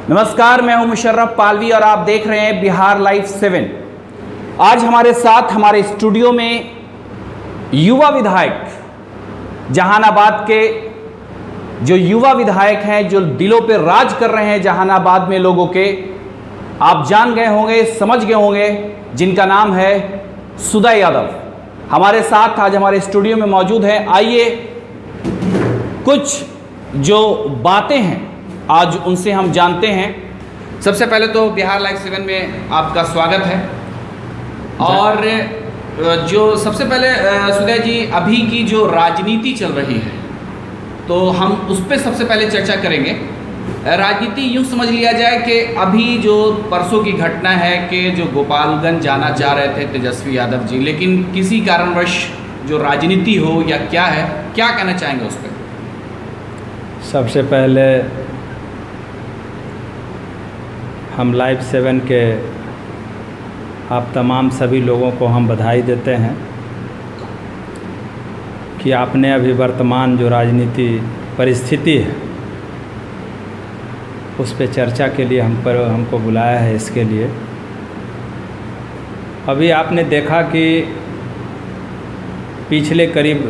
नमस्कार, मैं हूं मुशर्रफ पालवी और आप देख रहे हैं बिहार लाइव 7। आज हमारे साथ हमारे स्टूडियो में युवा विधायक, जहानाबाद के जो युवा विधायक हैं, जो दिलों पे राज कर रहे हैं जहानाबाद में लोगों के, आप जान गए होंगे, समझ गए होंगे, जिनका नाम है सुदय यादव। हमारे साथ आज हमारे स्टूडियो में मौजूद हैं। आइए कुछ जो बातें हैं आज उनसे हम जानते हैं। सबसे पहले तो बिहार लाइव 7 में आपका स्वागत है। और जो सबसे पहले सुदय जी, अभी की जो राजनीति चल रही है तो हम उस पर सबसे पहले चर्चा करेंगे। राजनीति यूँ समझ लिया जाए कि अभी जो परसों की घटना है कि जो गोपालगंज जाना चाह रहे थे तेजस्वी यादव जी, लेकिन किसी कारणवश जो राजनीति हो या क्या है, क्या कहना चाहेंगे उस पर? सबसे पहले हम लाइव 7 के आप तमाम सभी लोगों को हम बधाई देते हैं कि आपने अभी वर्तमान जो राजनीति परिस्थिति है उस पे चर्चा के लिए हमको बुलाया है। इसके लिए अभी आपने देखा कि पिछले करीब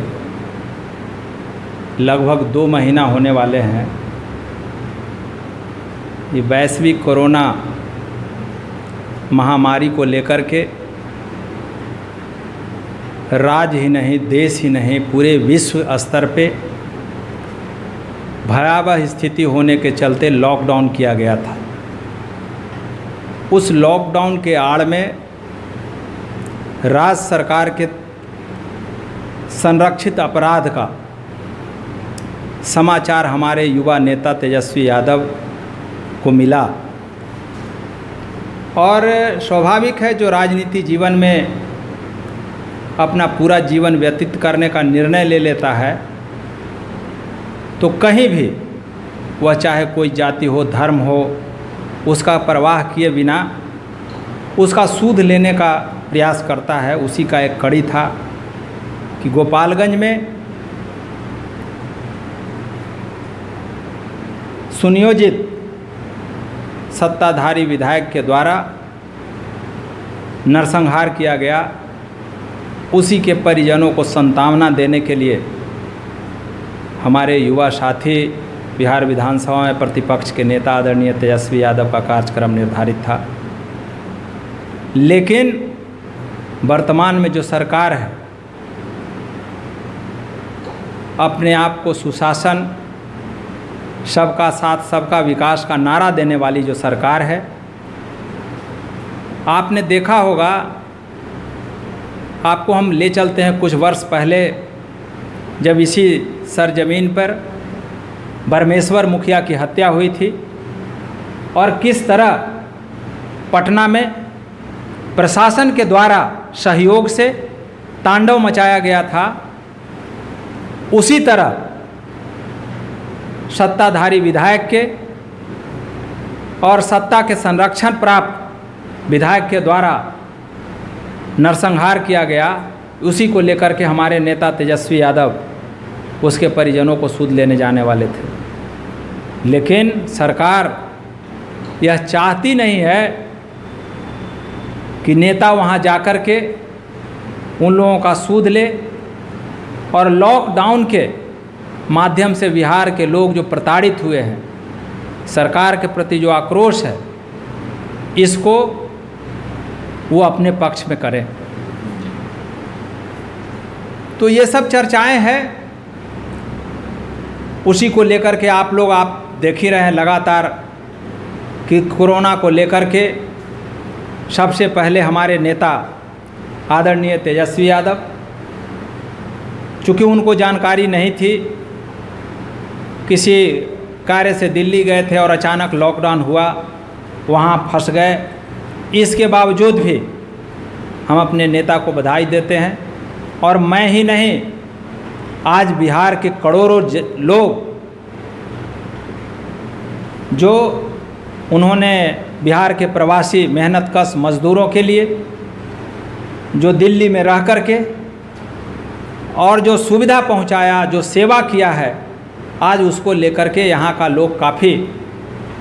लगभग 2 महीना होने वाले हैं ये वैश्विक कोरोना महामारी को लेकर के राज्य ही नहीं, देश ही नहीं, पूरे विश्व स्तर पे भयावह स्थिति होने के चलते लॉकडाउन किया गया था। उस लॉकडाउन के आड़ में राज्य सरकार के संरक्षित अपराध का समाचार हमारे युवा नेता तेजस्वी यादव को मिला। और स्वाभाविक है, जो राजनीति जीवन में अपना पूरा जीवन व्यतीत करने का निर्णय ले लेता है तो कहीं भी वह चाहे कोई जाति हो, धर्म हो, उसका परवाह किए बिना उसका सूद लेने का प्रयास करता है। उसी का एक कड़ी था कि गोपालगंज में सुनियोजित सत्ताधारी विधायक के द्वारा नरसंहार किया गया। उसी के परिजनों को सांत्वना देने के लिए हमारे युवा साथी बिहार विधानसभा में प्रतिपक्ष के नेता आदरणीय तेजस्वी यादव का कार्यक्रम निर्धारित था। लेकिन वर्तमान में जो सरकार है, अपने आप को सुशासन, सबका साथ सबका विकास का नारा देने वाली जो सरकार है, आपने देखा होगा, आपको हम ले चलते हैं कुछ वर्ष पहले, जब इसी सरजमीन पर ब्रह्मेश्वर मुखिया की हत्या हुई थी और किस तरह पटना में प्रशासन के द्वारा सहयोग से तांडव मचाया गया था। उसी तरह सत्ताधारी विधायक के और सत्ता के संरक्षण प्राप्त विधायक के द्वारा नरसंहार किया गया। उसी को लेकर के हमारे नेता तेजस्वी यादव उसके परिजनों को सूद लेने जाने वाले थे। लेकिन सरकार यह चाहती नहीं है कि नेता वहां जाकर के उन लोगों का सूद ले, और लॉकडाउन के माध्यम से बिहार के लोग जो प्रताड़ित हुए हैं, सरकार के प्रति जो आक्रोश है, इसको वो अपने पक्ष में करें। तो ये सब चर्चाएं हैं। उसी को लेकर के आप देख ही रहे हैं लगातार कि कोरोना को लेकर के सबसे पहले हमारे नेता आदरणीय तेजस्वी यादव, चूँकि उनको जानकारी नहीं थी, किसी कार्य से दिल्ली गए थे और अचानक लॉकडाउन हुआ, वहाँ फंस गए। इसके बावजूद भी हम अपने नेता को बधाई देते हैं। और मैं ही नहीं, आज बिहार के करोड़ों लोग जो उन्होंने बिहार के प्रवासी मेहनतकश मज़दूरों के लिए जो दिल्ली में रह कर के और जो सुविधा पहुंचाया, जो सेवा किया है, आज उसको लेकर के यहाँ का लोग काफ़ी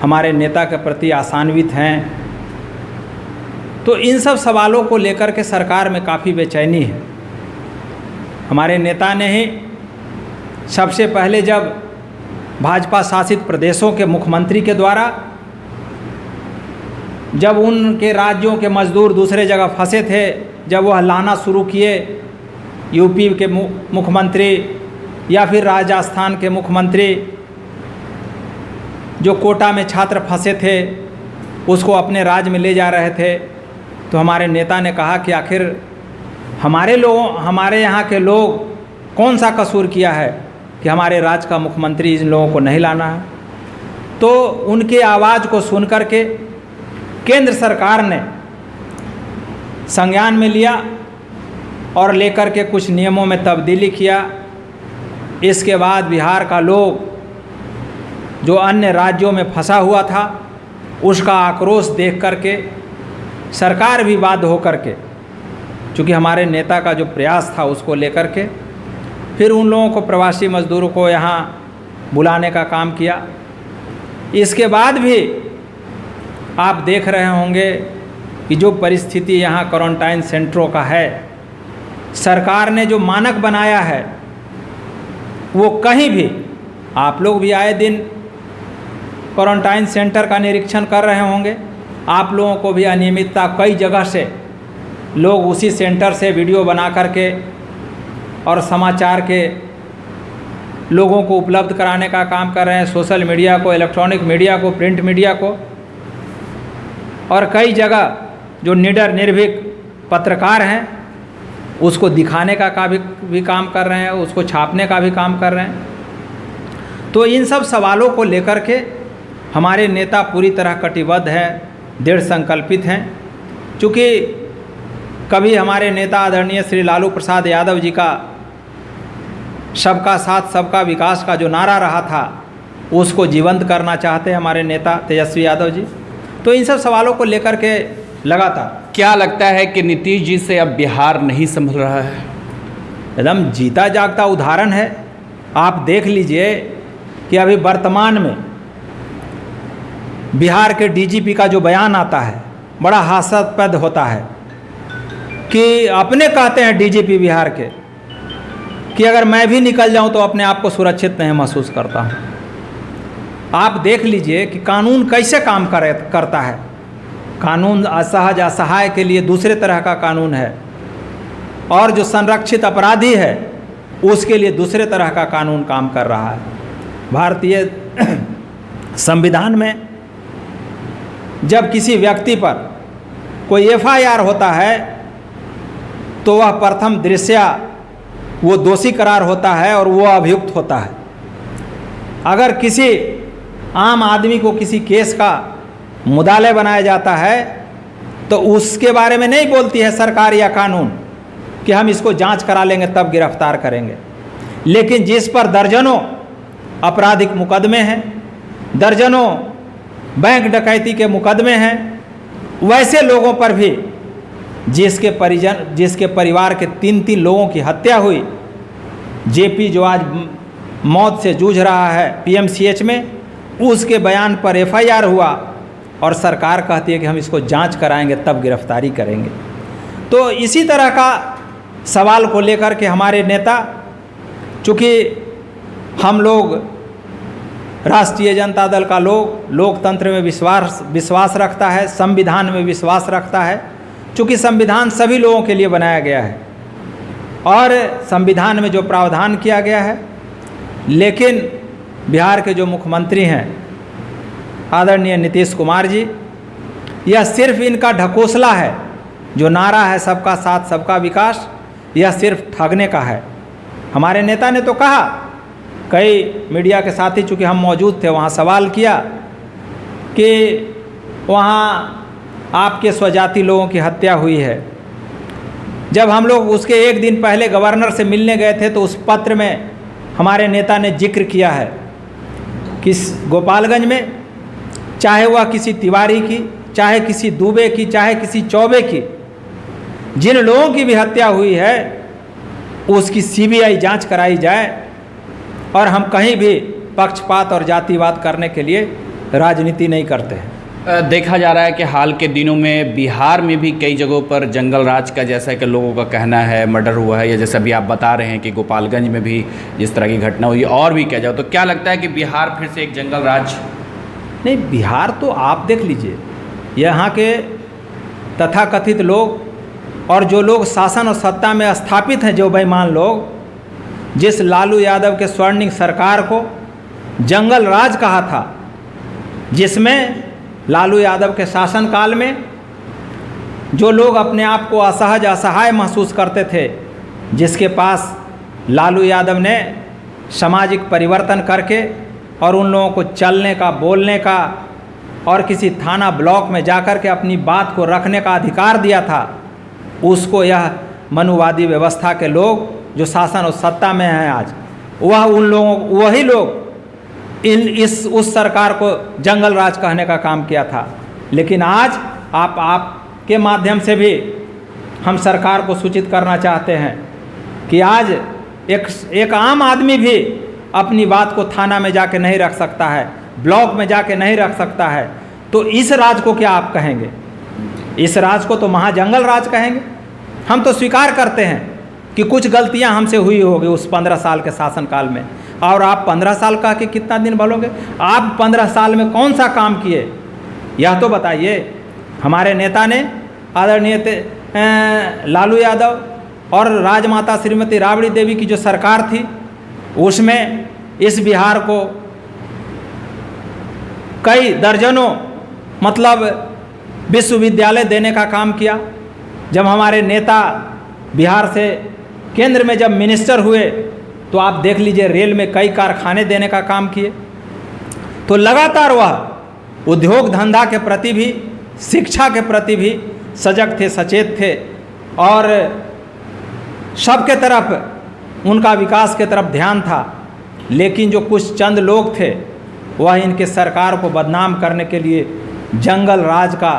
हमारे नेता के प्रति आशान्वित हैं। तो इन सब सवालों को लेकर के सरकार में काफ़ी बेचैनी है। हमारे नेता ने ही सबसे पहले जब भाजपा शासित प्रदेशों के मुख्यमंत्री के द्वारा जब उनके राज्यों के मजदूर दूसरे जगह फंसे थे, जब वह लाना शुरू किए, यूपी के मुख्यमंत्री या फिर राजस्थान के मुख्यमंत्री जो कोटा में छात्र फंसे थे उसको अपने राज्य में ले जा रहे थे, तो हमारे नेता ने कहा कि आखिर हमारे यहाँ के लोग कौन सा कसूर किया है कि हमारे राज्य का मुख्यमंत्री इन लोगों को नहीं लाना है। तो उनके आवाज़ को सुन कर के केंद्र सरकार ने संज्ञान में लिया और लेकर के कुछ नियमों में तब्दीली किया। इसके बाद बिहार का लोग जो अन्य राज्यों में फंसा हुआ था उसका आक्रोश देख कर के सरकार भी बाध्य होकर के, चूँकि हमारे नेता का जो प्रयास था उसको लेकर के फिर उन लोगों को, प्रवासी मजदूरों को यहाँ बुलाने का काम किया। इसके बाद भी आप देख रहे होंगे कि जो परिस्थिति यहाँ क्वारंटाइन सेंटरों का है, सरकार ने जो मानक बनाया है वो कहीं भी, आप लोग भी आए दिन क्वारंटाइन सेंटर का निरीक्षण कर रहे होंगे, आप लोगों को भी अनियमितता कई जगह से लोग उसी सेंटर से वीडियो बना करके और समाचार के लोगों को उपलब्ध कराने का काम कर रहे हैं, सोशल मीडिया को, इलेक्ट्रॉनिक मीडिया को, प्रिंट मीडिया को, और कई जगह जो निडर निर्भीक पत्रकार हैं उसको दिखाने का भी काम कर रहे हैं, उसको छापने का भी काम कर रहे हैं। तो इन सब सवालों को लेकर के हमारे नेता पूरी तरह कटिबद्ध हैं, दृढ़ संकल्पित हैं। चूँकि कभी हमारे नेता आदरणीय श्री लालू प्रसाद यादव जी का सबका साथ सबका विकास का जो नारा रहा था उसको जीवंत करना चाहते हैं हमारे नेता तेजस्वी यादव जी। तो इन सब सवालों को लेकर के लगातार, क्या लगता है कि नीतीश जी से अब बिहार नहीं संभल रहा है? एकदम जीता जागता उदाहरण है। आप देख लीजिए कि अभी वर्तमान में बिहार के डीजीपी का जो बयान आता है बड़ा हास्यास्पद होता है कि अपने कहते हैं डीजीपी बिहार के कि अगर मैं भी निकल जाऊं तो अपने आप को सुरक्षित नहीं महसूस करता हूं। आप देख लीजिए कि कानून कैसे काम करता है। कानून असहज असहाय के लिए दूसरे तरह का कानून है, और जो संरक्षित अपराधी है उसके लिए दूसरे तरह का कानून काम कर रहा है। भारतीय संविधान में जब किसी व्यक्ति पर कोई एफआईआर होता है तो वह प्रथम दृष्टया वो दोषी करार होता है और वो अभियुक्त होता है। अगर किसी आम आदमी को किसी केस का मुद्दाले बनाया जाता है तो उसके बारे में नहीं बोलती है सरकार या कानून कि हम इसको जांच करा लेंगे तब गिरफ्तार करेंगे। लेकिन जिस पर दर्जनों आपराधिक मुकदमे हैं, दर्जनों बैंक डकैती के मुकदमे हैं, वैसे लोगों पर भी जिसके परिवार के 3-3 लोगों की हत्या हुई, जेपी जो आज मौत से जूझ रहा है पीएमसीएच में, उसके बयान पर एफआईआर हुआ और सरकार कहती है कि हम इसको जांच कराएंगे तब गिरफ्तारी करेंगे। तो इसी तरह का सवाल को लेकर के हमारे नेता, चूँकि हम लोग राष्ट्रीय जनता दल का लोग लोकतंत्र में विश्वास रखता है, संविधान में विश्वास रखता है, चूँकि संविधान सभी लोगों के लिए बनाया गया है और संविधान में जो प्रावधान किया गया है। लेकिन बिहार के जो मुख्यमंत्री हैं आदरणीय नीतीश कुमार जी, यह सिर्फ इनका ढकोसला है। जो नारा है सबका साथ सबका विकास, यह सिर्फ ठगने का है। हमारे नेता ने तो कहा, कई मीडिया के साथी चूँकि हम मौजूद थे वहाँ सवाल किया कि वहाँ आपके स्वजाति लोगों की हत्या हुई है। जब हम लोग उसके एक दिन पहले गवर्नर से मिलने गए थे तो उस पत्र में हमारे नेता ने जिक्र किया है कि गोपालगंज में चाहे वह किसी तिवारी की, चाहे किसी दुबे की, चाहे किसी चौबे की, जिन लोगों की भी हत्या हुई है उसकी सीबीआई जांच कराई जाए और हम कहीं भी पक्षपात और जातिवाद करने के लिए राजनीति नहीं करते हैं। देखा जा रहा है कि हाल के दिनों में बिहार में भी कई जगहों पर जंगल राज का, जैसा कि लोगों का कहना है, मर्डर हुआ है, या जैसा भी आप बता रहे हैं कि गोपालगंज में भी जिस तरह की घटना हुई, और भी कह जाओ, तो क्या लगता है कि बिहार फिर से एक जंगल राज? नहीं, बिहार तो आप देख लीजिए, यहाँ के तथाकथित लोग और जो लोग शासन और सत्ता में स्थापित हैं, जो बेईमान लोग, जिस लालू यादव के स्वर्णिम सरकार को जंगल राज कहा था, जिसमें लालू यादव के शासनकाल में जो लोग अपने आप को असहज असहाय महसूस करते थे, जिसके पास लालू यादव ने सामाजिक परिवर्तन करके और उन लोगों को चलने का, बोलने का और किसी थाना ब्लॉक में जाकर के अपनी बात को रखने का अधिकार दिया था, उसको यह मनुवादी व्यवस्था के लोग जो शासन और सत्ता में हैं आज, वही लोग उस सरकार को जंगल राज कहने का काम किया था। लेकिन आज आपके माध्यम से भी हम सरकार को सूचित करना चाहते हैं कि आज एक आम आदमी भी अपनी बात को थाना में जाके नहीं रख सकता है, ब्लॉक में जाके नहीं रख सकता है, तो इस राज को क्या आप कहेंगे? इस राज को तो महाजंगल राज कहेंगे। हम तो स्वीकार करते हैं कि कुछ गलतियां हमसे हुई होगी उस 15 साल के शासनकाल में, और आप 15 साल कह के कितना दिन बोलोगे? आप 15 साल में कौन सा काम किए, यह तो बताइए। हमारे नेता ने, आदरणीय लालू यादव और राजमाता श्रीमती राबड़ी देवी की जो सरकार थी, उसमें इस बिहार को कई दर्जनों मतलब विश्वविद्यालय देने का काम किया। जब हमारे नेता बिहार से केंद्र में जब मिनिस्टर हुए, तो आप देख लीजिए रेल में कई कारखाने देने का काम किए। तो लगातार वह उद्योग धंधा के प्रति भी, शिक्षा के प्रति भी सजग थे, सचेत थे, और सबके तरफ उनका विकास के तरफ ध्यान था। लेकिन जो कुछ चंद लोग थे, वह इनके सरकार को बदनाम करने के लिए जंगल राज का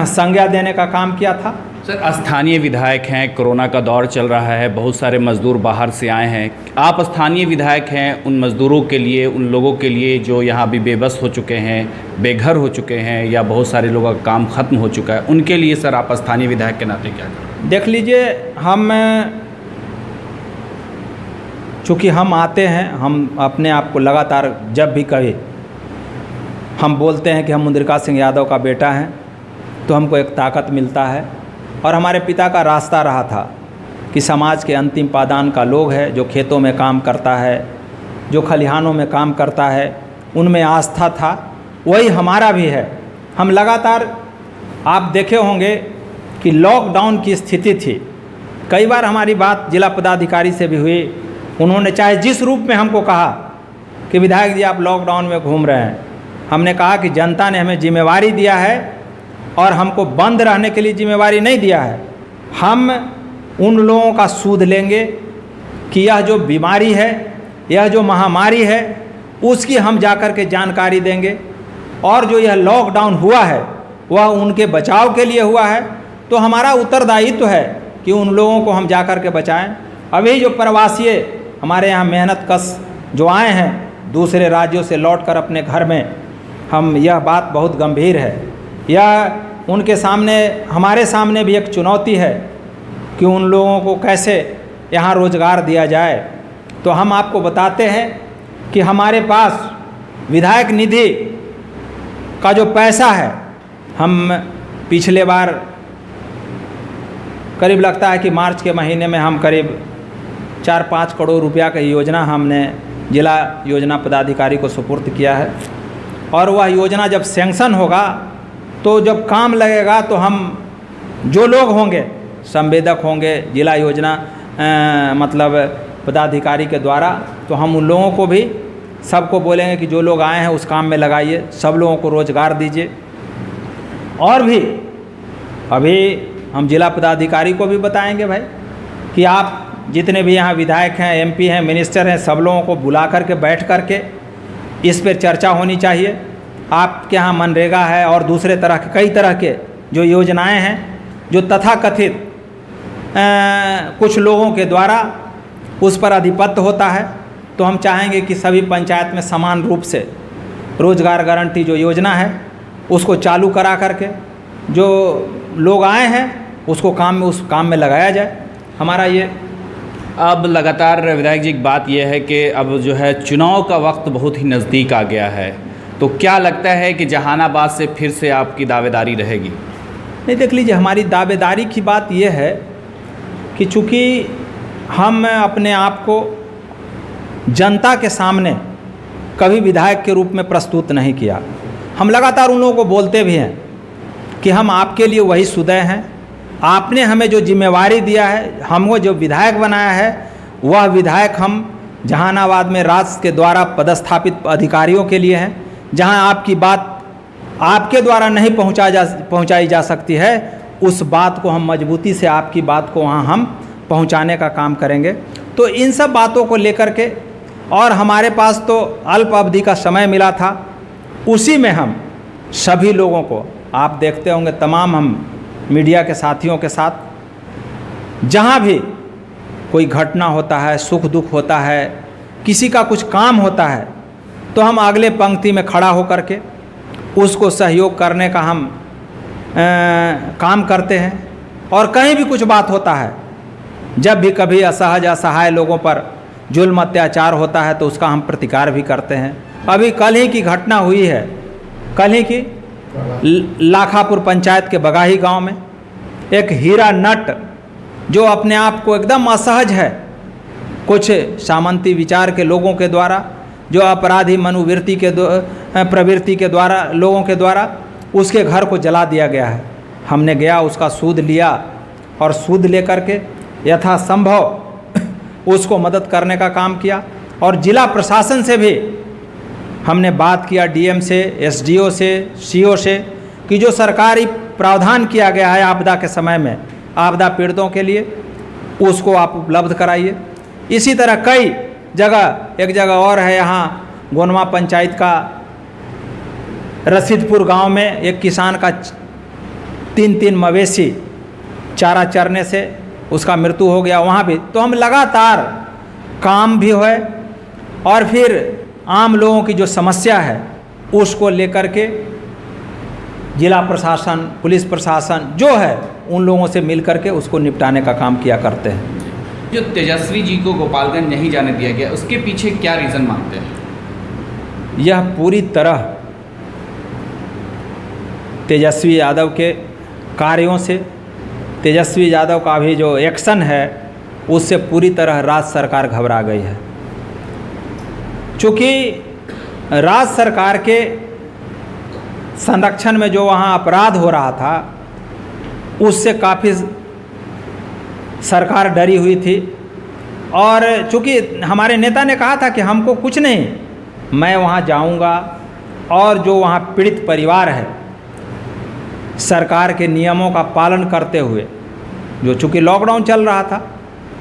संज्ञा देने का काम किया था। सर, स्थानीय विधायक हैं, कोरोना का दौर चल रहा है, बहुत सारे मजदूर बाहर से आए हैं, आप स्थानीय विधायक हैं, उन मजदूरों के लिए, उन लोगों के लिए जो यहाँ भी बेबस हो चुके हैं, बेघर हो चुके हैं, या बहुत सारे लोगों का काम ख़त्म हो चुका है, उनके लिए सर आप स्थानीय विधायक के नाते क्या करें? देख लीजिए, चूँकि हम आते हैं, हम अपने आप को लगातार जब भी कभी हम बोलते हैं कि हम मुद्रिका सिंह यादव का बेटा हैं, तो हमको एक ताकत मिलता है। और हमारे पिता का रास्ता रहा था कि समाज के अंतिम पादान का लोग है, जो खेतों में काम करता है, जो खलिहानों में काम करता है, उनमें आस्था था, वही हमारा भी है। हम लगातार, आप देखे होंगे कि लॉकडाउन की स्थिति थी, कई बार हमारी बात जिला पदाधिकारी से भी हुई, उन्होंने चाहे जिस रूप में हमको कहा कि विधायक जी आप लॉकडाउन में घूम रहे हैं, हमने कहा कि जनता ने हमें जिम्मेवारी दिया है और हमको बंद रहने के लिए जिम्मेवारी नहीं दिया है। हम उन लोगों का सूद लेंगे कि यह जो बीमारी है, यह जो महामारी है, उसकी हम जाकर के जानकारी देंगे, और जो यह लॉकडाउन हुआ है वह उनके बचाव के लिए हुआ है। तो हमारा उत्तरदायित्व है कि उन लोगों को हम जाकर के बचाएं। अभी जो प्रवासी हमारे यहाँ मेहनत कश जो आए हैं दूसरे राज्यों से लौटकर अपने घर में, हम यह बात बहुत गंभीर है, यह उनके सामने, हमारे सामने भी एक चुनौती है कि उन लोगों को कैसे यहाँ रोज़गार दिया जाए। तो हम आपको बताते हैं कि हमारे पास विधायक निधि का जो पैसा है, हम पिछले बार करीब लगता है कि मार्च के महीने में हम करीब 4-5 करोड़ रुपया की योजना हमने जिला योजना पदाधिकारी को सुपुर्द किया है। और वह योजना जब सैंक्शन होगा, तो जब काम लगेगा, तो हम जो लोग होंगे, संवेदक होंगे जिला योजना मतलब पदाधिकारी के द्वारा, तो हम उन लोगों को भी सबको बोलेंगे कि जो लोग आए हैं उस काम में लगाइए, सब लोगों को रोज़गार दीजिए। और भी अभी हम जिला पदाधिकारी को भी बताएंगे भाई कि आप जितने भी यहाँ विधायक हैं, एमपी हैं, मिनिस्टर हैं, सब लोगों को बुला करके बैठ करके इस पर चर्चा होनी चाहिए। आपके यहाँ मनरेगा है और दूसरे तरह के कई तरह के जो योजनाएं हैं, जो तथाकथित कुछ लोगों के द्वारा उस पर आधिपत्य होता है, तो हम चाहेंगे कि सभी पंचायत में समान रूप से रोजगार गारंटी जो योजना है उसको चालू करा करके जो लोग आए हैं उसको उस काम में लगाया जाए। हमारा ये अब लगातार विधायक जी, एक बात यह है कि अब जो है चुनाव का वक्त बहुत ही नज़दीक आ गया है, तो क्या लगता है कि जहानाबाद से फिर से आपकी दावेदारी रहेगी? नहीं, देख लीजिए, हमारी दावेदारी की बात यह है कि चूँकि हम अपने आप को जनता के सामने कभी विधायक के रूप में प्रस्तुत नहीं किया। हम लगातार उन लोगों को बोलते भी हैं कि हम आपके लिए वही सुदय हैं, आपने हमें जो जिम्मेवारी दिया है, हमको जो विधायक बनाया है, वह विधायक हम जहानाबाद में राज्य के द्वारा पदस्थापित अधिकारियों के लिए हैं। जहां आपकी बात आपके द्वारा नहीं पहुंचाई जा सकती है, उस बात को हम मजबूती से आपकी बात को वहां हम पहुंचाने का काम करेंगे। तो इन सब बातों को लेकर के, और हमारे पास तो अल्प अवधि का समय मिला था, उसी में हम सभी लोगों को, आप देखते होंगे तमाम हम मीडिया के साथियों के साथ जहाँ भी कोई घटना होता है, सुख दुख होता है, किसी का कुछ काम होता है, तो हम अगले पंक्ति में खड़ा होकर के उसको सहयोग करने का हम काम करते हैं। और कहीं भी कुछ बात होता है, जब भी कभी असहज असहाय लोगों पर जुल्म अत्याचार होता है तो उसका हम प्रतिकार भी करते हैं। अभी कल ही की घटना हुई है, कल ही की लाखापुर पंचायत के बगाही गांव में एक हीरा नट जो अपने आप को एकदम असहज है, कुछ सामंती विचार के लोगों के द्वारा, जो अपराधी मनोवृत्ति के प्रवृत्ति के द्वारा, लोगों के द्वारा उसके घर को जला दिया गया है। हमने गया, उसका सूद लिया और सूद लेकर के यथासंभव उसको मदद करने का काम किया। और जिला प्रशासन से भी हमने बात किया, डीएम से, एसडीओ से, सीओ से, कि जो सरकारी प्रावधान किया गया है आपदा के समय में आपदा पीड़ितों के लिए, उसको आप उपलब्ध कराइए। इसी तरह कई जगह, एक जगह और है यहाँ गोनवा पंचायत का रसीदपुर गांव में एक किसान का 3 मवेशी चारा चरने से उसका मृत्यु हो गया, वहाँ भी तो हम लगातार काम भी हुए। और फिर आम लोगों की जो समस्या है उसको लेकर के जिला प्रशासन, पुलिस प्रशासन जो है, उन लोगों से मिल करके उसको निपटाने का काम किया करते हैं। जो तेजस्वी जी को गोपालगंज नहीं जाने दिया गया, उसके पीछे क्या रीज़न मानते हैं? यह पूरी तरह तेजस्वी यादव के कार्यों से, तेजस्वी यादव का भी जो एक्शन है उससे पूरी तरह राज्य सरकार घबरा गई है। चूँकि राज्य सरकार के संरक्षण में जो वहाँ अपराध हो रहा था उससे काफ़ी सरकार डरी हुई थी। और चूँकि हमारे नेता ने कहा था कि हमको कुछ नहीं, मैं वहाँ जाऊँगा और जो वहाँ पीड़ित परिवार है, सरकार के नियमों का पालन करते हुए, जो चूँकि लॉकडाउन चल रहा था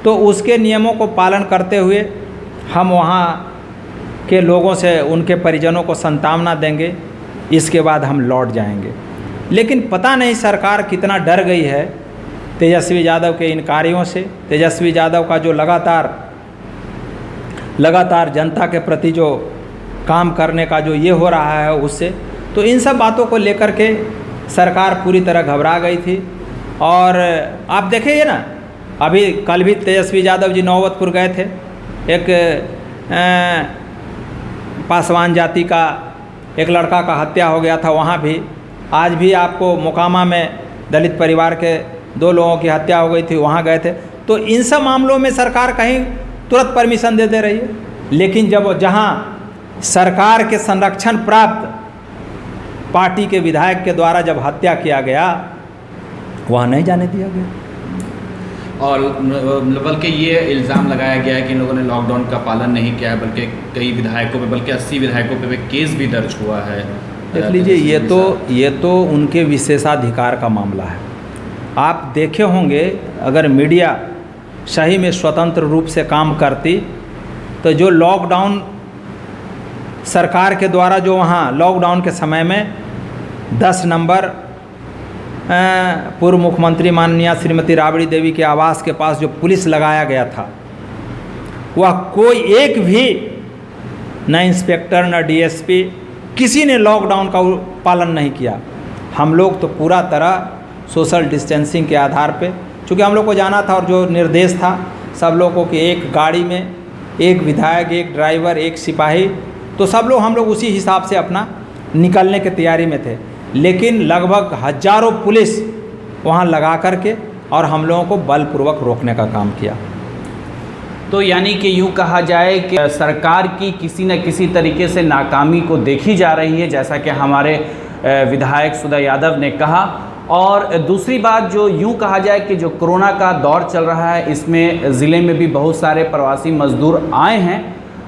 तो उसके नियमों को पालन करते हुए हम वहाँ के लोगों से, उनके परिजनों को सांत्वना देंगे, इसके बाद हम लौट जाएंगे। लेकिन पता नहीं सरकार कितना डर गई है तेजस्वी यादव के इन कार्यों से, तेजस्वी यादव का जो लगातार जनता के प्रति जो काम करने का जो ये हो रहा है उससे। तो इन सब बातों को लेकर के सरकार पूरी तरह घबरा गई थी। और आप देखिए ना, अभी कल भी तेजस्वी यादव जी नौबतपुर गए थे, एक पासवान जाति का एक लड़का का हत्या हो गया था, वहाँ भी आज भी आपको मोकामा में दलित परिवार के 2 लोगों की हत्या हो गई थी, वहाँ गए थे। तो इन सब मामलों में सरकार कहीं तुरंत परमिशन दे रही है, लेकिन जब जहाँ सरकार के संरक्षण प्राप्त पार्टी के विधायक के द्वारा जब हत्या किया गया, वहाँ नहीं जाने दिया गया। और बल्कि ये इल्ज़ाम लगाया गया है कि इन लोगों ने लॉकडाउन का पालन नहीं किया है, बल्कि कई विधायकों पे, बल्कि 80 विधायकों पे केस भी दर्ज हुआ है। देख लीजिए, ये तो उनके विशेषाधिकार का मामला है। आप देखे होंगे, अगर मीडिया सही में स्वतंत्र रूप से काम करती तो जो लॉकडाउन सरकार के द्वारा, जो वहाँ लॉकडाउन के समय में 10 नंबर पूर्व मुख्यमंत्री माननीय श्रीमती राबड़ी देवी के आवास के पास जो पुलिस लगाया गया था, वह कोई एक भी न इंस्पेक्टर, न डीएसपी, किसी ने लॉकडाउन का पालन नहीं किया। हम लोग तो पूरा तरह सोशल डिस्टेंसिंग के आधार पे, चूँकि हम लोग को जाना था और जो निर्देश था सब लोगों की एक गाड़ी में एक विधायक, एक ड्राइवर, एक सिपाही, तो सब लोग हम लोग उसी हिसाब से अपना निकलने की तैयारी में थे। लेकिन लगभग हजारों पुलिस वहाँ लगा करके और हम लोगों को बलपूर्वक रोकने का काम किया। तो यानी कि यूँ कहा जाए कि सरकार की किसी न किसी तरीके से नाकामी को देखी जा रही है, जैसा कि हमारे विधायक सुधा यादव ने कहा। और दूसरी बात जो यूँ कहा जाए कि जो कोरोना का दौर चल रहा है, इसमें ज़िले में भी बहुत सारे प्रवासी मज़दूर आए हैं।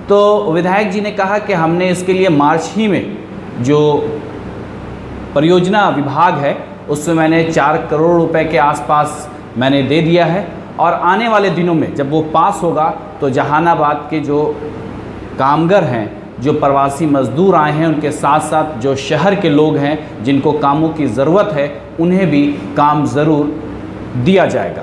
तो विधायक जी ने कहा कि हमने इसके लिए मार्च ही में जो परियोजना विभाग है उसमें मैंने 4 करोड़ रुपए के आसपास मैंने दे दिया है, और आने वाले दिनों में जब वो पास होगा तो जहानाबाद के जो कामगर हैं, जो प्रवासी मज़दूर आए हैं, उनके साथ साथ जो शहर के लोग हैं जिनको कामों की ज़रूरत है, उन्हें भी काम ज़रूर दिया जाएगा।